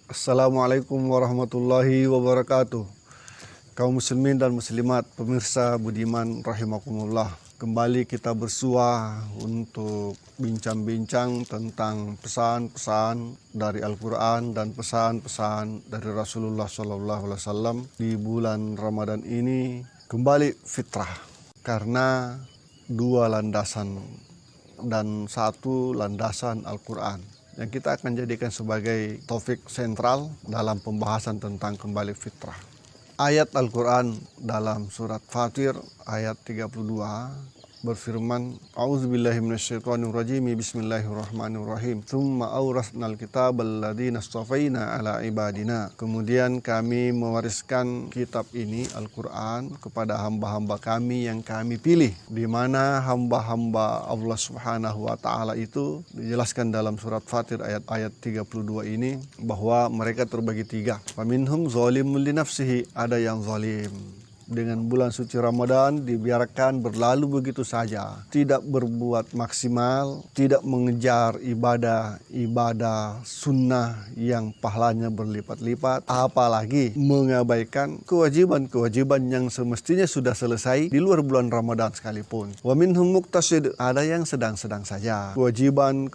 Assalamualaikum warahmatullahi wabarakatuh. Kaum muslimin dan muslimat, pemirsa budiman rahimakumullah. Kembali kita bersua untuk bincang-bincang tentang pesan-pesan dari Al-Quran dan pesan-pesan dari Rasulullah SAW di bulan Ramadan ini. Kembali fitrah, karena dua landasan dan satu landasan Al-Quran yang kita akan jadikan sebagai topik sentral dalam pembahasan tentang kembali fitrah. Ayat Al-Quran dalam surat Fatir ayat 32 berfirman, A'udzubillahi minasyaitonirrajim, bismillahirrahmanirrahim. Tsumma awrasnal kitabal ladzina istafaina ala ibadina. Kemudian kami mewariskan kitab ini, Al-Quran, kepada hamba-hamba kami yang kami pilih. Di mana hamba-hamba Allah Subhanahu wa Ta'ala itu dijelaskan dalam surat Fatir ayat 32 ini bahwa mereka terbagi tiga. Faminhum zalimun li nafsihi, ada yang zalim dengan bulan suci Ramadan dibiarkan berlalu begitu saja, tidak berbuat maksimal, tidak mengejar ibadah sunnah yang pahalanya berlipat-lipat, apalagi mengabaikan kewajiban-kewajiban yang semestinya sudah selesai di luar bulan Ramadan sekalipun. Wa minhum muqtasid, ada yang sedang-sedang saja. Kewajiban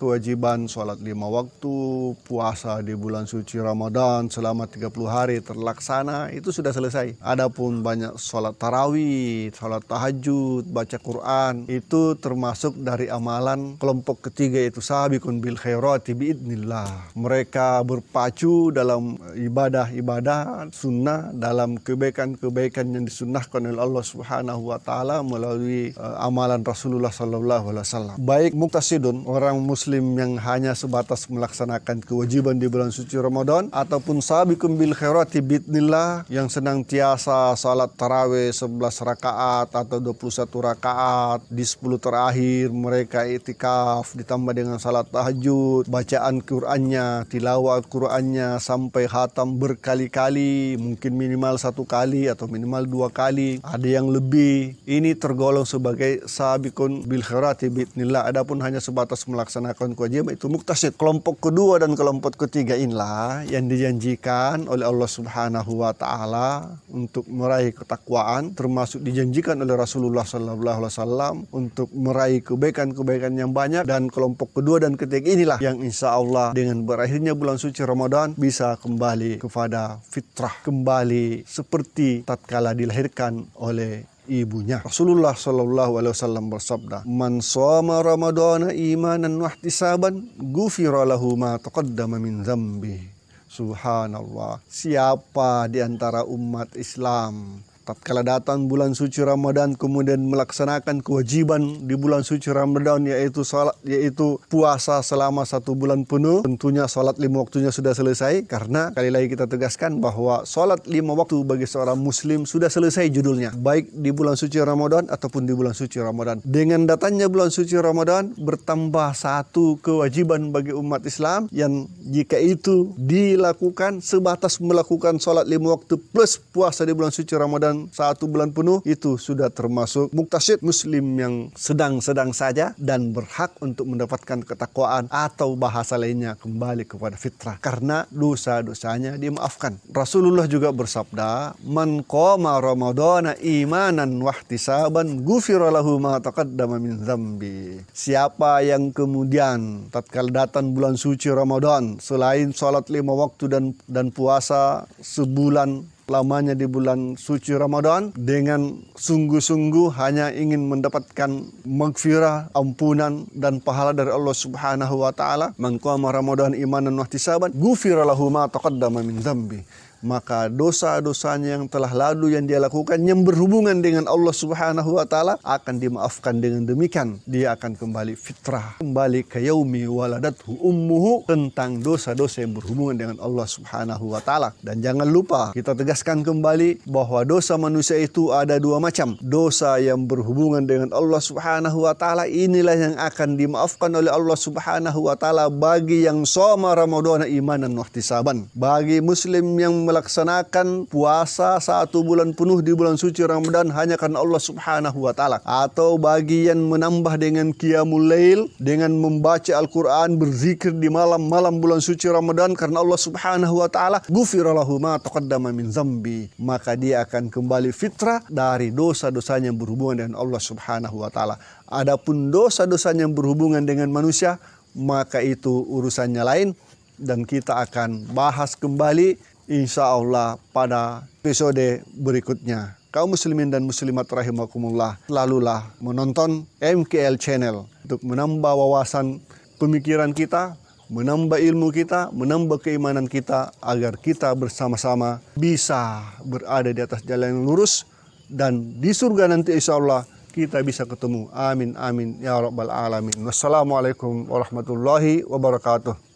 sholat 5 waktu, puasa di bulan suci Ramadan selama 30 hari terlaksana, itu sudah selesai. Adapun banyak sholat tarawih, sholat tahajud, baca Quran, itu termasuk dari amalan kelompok ketiga, yaitu sabiqun bil khairati biidnillah. Mereka berpacu dalam ibadah-ibadah sunnah, dalam kebaikan-kebaikan yang disunnahkan oleh Allah Subhanahu wa Ta'ala melalui amalan Rasulullah Sallallahu Alaihi Wasallam. Baik muqtasidun, orang muslim yang hanya sebatas melaksanakan kewajiban di bulan suci Ramadan, ataupun sabiqun bil khairati biidnillah yang senantiasa salat tarawih 11 rakaat atau 21 rakaat di 10 terakhir, mereka itikaf ditambah dengan salat tahajud, bacaan Qur'annya, tilawah Qur'annya sampai khatam berkali-kali, mungkin minimal 1 kali atau minimal 2 kali, ada yang lebih. Ini tergolong sebagai sabiqun bil khairati biidnillah. Adapun hanya sebatas melaksanakan kewajiban, itu muqtasid. Kelompok kedua dan kelompok ketiga inilah yang dijanjikan oleh Allah Subhanahu wa Ta'ala untuk meraih ketakwaan, termasuk dijanjikan oleh Rasulullah SAW untuk meraih kebaikan-kebaikan yang banyak. Dan kelompok kedua dan ketiga inilah yang insya Allah dengan berakhirnya bulan suci Ramadan bisa kembali kepada fitrah, kembali seperti tatkala dilahirkan oleh ibunya. Rasulullah SAW bersabda, Man shoma Ramadana imanan wahtisaban ghufira lahu ma taqaddama min dzambi. Subhanallah. Siapa di antara umat Islam tatkala datang bulan suci Ramadan kemudian melaksanakan kewajiban di bulan suci Ramadan, yaitu salat, yaitu puasa selama 1 bulan penuh, tentunya salat 5 waktunya sudah selesai, karena kali lagi kita tegaskan bahwa salat 5 waktu bagi seorang muslim sudah selesai judulnya, baik di bulan suci Ramadan ataupun di bulan suci Ramadan. Dengan datangnya bulan suci Ramadan bertambah satu kewajiban bagi umat Islam yang jika itu dilakukan sebatas melakukan salat 5 waktu plus puasa di bulan suci Ramadan 1 bulan penuh, itu sudah termasuk muqtasid, muslim yang sedang-sedang saja dan berhak untuk mendapatkan ketakwaan, atau bahasa lainnya kembali kepada fitrah karena dosa-dosanya dimaafkan. Rasulullah juga bersabda, Man qoma Ramadana imanan wahtisaban ghufira lahu ma taqaddama min dzambi. Siapa yang kemudian tatkala datang bulan suci Ramadan, selain salat 5 waktu dan puasa sebulan lamanya di bulan suci Ramadan, dengan sungguh-sungguh hanya ingin mendapatkan maghfirah, ampunan dan pahala dari Allah Subhanahu wa Ta'ala, man qama Ramadan imanan wahtisaban ghufira lahu ma taqaddama min dzambi. Maka dosa-dosanya yang telah lalu yang dia lakukan yang berhubungan dengan Allah Subhanahu wa Ta'ala akan dimaafkan. Dengan demikian dia akan kembali fitrah, kembali ke yaumi waladathu ummuhu, tentang dosa-dosa yang berhubungan dengan Allah Subhanahu wa Ta'ala. Dan jangan lupa kita tegaskan kembali bahwa dosa manusia itu ada 2 macam. Dosa yang berhubungan dengan Allah Subhanahu wa Ta'ala, inilah yang akan dimaafkan oleh Allah Subhanahu wa Ta'ala bagi yang shoma Ramadana imanan wahtisaban. Bagi muslim yang melaksanakan puasa 1 bulan penuh di bulan suci Ramadan hanya karena Allah Subhanahu wa taala, atau bagi yang menambah dengan qiyamul lail, dengan membaca Al-Qur'an, berzikir di malam-malam bulan suci Ramadan karena Allah Subhanahu wa taala, ghufira lahu ma taqaddama min zambi, maka dia akan kembali fitrah dari dosa-dosanya yang berhubungan dengan Allah Subhanahu wa taala. Adapun dosa-dosanya yang berhubungan dengan manusia, maka itu urusannya lain, dan kita akan bahas kembali insya Allah pada episode berikutnya. Kaum muslimin dan muslimat rahimakumullah, selalulah menonton MKL Channel untuk menambah wawasan pemikiran kita, menambah ilmu kita, menambah keimanan kita, agar kita bersama-sama bisa berada di atas jalan yang lurus, dan di surga nanti insya Allah kita bisa ketemu. Amin amin ya rabbal alamin. Wassalamualaikum warahmatullahi wabarakatuh.